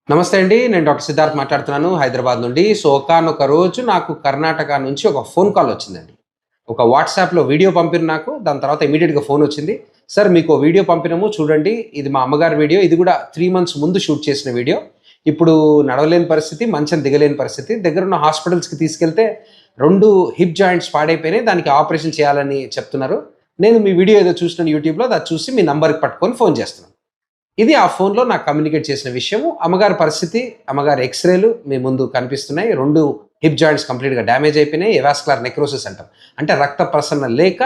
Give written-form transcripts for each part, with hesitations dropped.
నమస్తే అండి. నేను డాక్టర్ సిద్ధార్థ్ మాట్లాడుతున్నాను హైదరాబాద్ నుండి. సో, ఒకానొక రోజు నాకు కర్ణాటక నుంచి ఒక ఫోన్ కాల్ వచ్చిందండి. ఒక వాట్సాప్‌లో వీడియో పంపిర్రు నాకు. దాని తర్వాత ఇమ్మీడియేట్‌గా ఫోనొచ్చింది. "సార్ మీకో వీడియో పంపినాము చూడండి. ఇది మా అమ్మగారి వీడియో. ఇది కూడా 3 మంత్స్ ముందు షూట్ చేసిన వీడియో. ఇప్పుడు నడవలేని పరిస్థితి, మంచం దిగలేని పరిస్థితి. దగ్గరున్న హాస్పిటల్స్‌కి తీసుకెళ్తే 2 హిప్ జాయింట్స్ పాడైపోయినాయి. దానికి ఆపరేషన్ చేయాలని చెప్తున్నారు. నేను మీ వీడియో ఏదో చూసినాను యూట్యూబ్‌లో. అది చూసి మీ నంబర్‌కి పట్టుకొని ఫోన్ చేస్తున్నాను." ఇది ఆ ఫోన్‌లో నాకు కమ్యూనికేట్ చేసిన విషయము. అమ్మగారి పరిస్థితి, అమ్మగారి ఎక్స్‌రేలు మీ ముందు కనిపిస్తున్నాయి. 2 హిప్ జాయింట్స్ కంప్లీట్‌గా డ్యామేజ్ అయిపోయినాయి. ఎవాస్కులర్ నెక్రోసిస్ అంటాం. అంటే రక్త ప్రసరణ లేక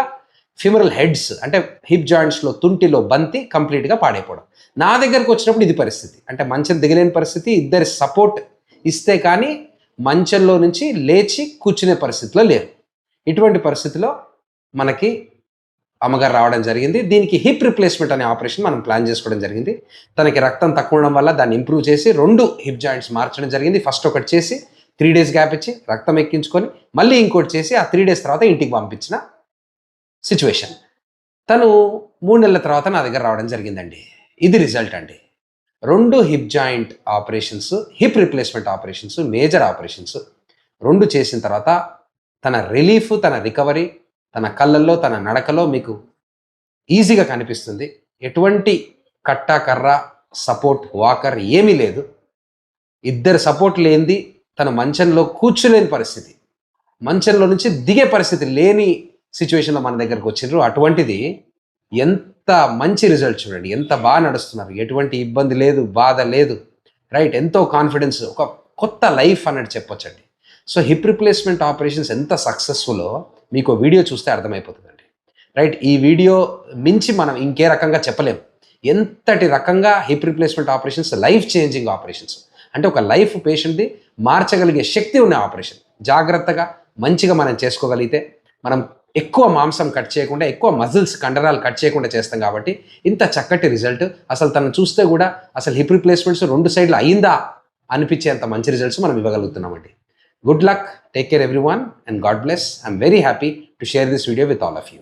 ఫిమరల్ హెడ్స్ అంటే హిప్ జాయింట్స్‌లో తుంటిలో బంతి కంప్లీట్‌గా పాడైపోవడం. నా దగ్గరకొచ్చినప్పుడు ఇది పరిస్థితి. అంటే మంచం దిగలేని పరిస్థితి. ఇద్దరి సపోర్ట్ ఇస్తే కానీ మంచంలో నుంచి లేచి కూర్చునే పరిస్థితిలో లేరు. ఇటువంటి పరిస్థితిలో మనకి అమ్మగారు రావడం జరిగింది. దీనికి హిప్ రిప్లేస్‌మెంట్ అనే ఆపరేషన్ మనం ప్లాన్ చేసుకోవడం జరిగింది. తనకి రక్తం తక్కువ ఉండడం వల్ల దాన్ని ఇంప్రూవ్ చేసి 2 హిప్ జాయింట్స్ మార్చడం జరిగింది. ఫస్ట్ ఒకటి చేసి 3 డేస్ గ్యాప్ ఇచ్చి రక్తం ఎక్కించుకొని మళ్ళీ ఇంకోటి చేసి ఆ 3 డేస్ తర్వాత ఇంటికి పంపించిన సిట్యుయేషన్. తను 3 నెలల తర్వాత నా దగ్గర రావడం జరిగిందండి. ఇది రిజల్ట్ అండి. 2 hip joint operations, hip replacement operations, major operations 2 చేసిన తర్వాత తన రిలీఫ్, తన రికవరీ, తన కళ్ళల్లో, తన నడకలో మీకు ఈజీగా కనిపిస్తుంది. ఎటువంటి కట్ట, కర్ర, సపోర్ట్, వాకర్ ఏమీ లేదు. ఇద్దరు సపోర్ట్ లేనిది తను మంచంలో కూర్చోలేని పరిస్థితి. మంచంలో నుంచి దిగే పరిస్థితి లేని సిట్యుయేషన్‌లో మన దగ్గరకు వచ్చిండ్రు. అటువంటిది ఎంత మంచి రిజల్ట్ చూడండి. ఎంత బాగా నడుస్తున్నారు. ఎటువంటి ఇబ్బంది లేదు, బాధ లేదు. రైట్. ఎంతో కాన్ఫిడెన్స్ ఒక కొత్త లైఫ్ అన్నట్టు చెప్పొచ్చండి. సో, హిప్ రిప్లేస్‌మెంట్ ఆపరేషన్స్ ఎంత సక్సెస్‌ఫుల్లో మీకో వీడియో చూస్తే అర్థమైపోతుందండి. రైట్. ఈ వీడియో మించి మనం ఇంకే రకంగా చెప్పలేం. ఎంతటి రకంగా hip replacement operations life changing operations. అంటే ఒక లైఫ్ పేషెంట్‌ది మార్చగలిగే శక్తి ఉన్న ఆపరేషన్. జాగ్రత్తగా, మంచిగా మనం చేసుకోగలిగితే మనం ఎక్కువ మాంసం కట్ చేయకుండా, ఎక్కువ మజిల్స్ కండరాలు కట్ చేయకుండా చేస్తాం కాబట్టి ఇంత చక్కటి రిజల్ట్. అసలు తనను చూస్తే కూడా అసలు హిప్ రిప్లేస్‌మెంట్స్ 2 సైడ్‌లు అయిందా అనిపించేంత మంచి రిజల్ట్స్ మనం ఇవ్వగలుగుతున్నామండి. Good luck, take care everyone, and God bless. I'm very happy to share this video with all of you.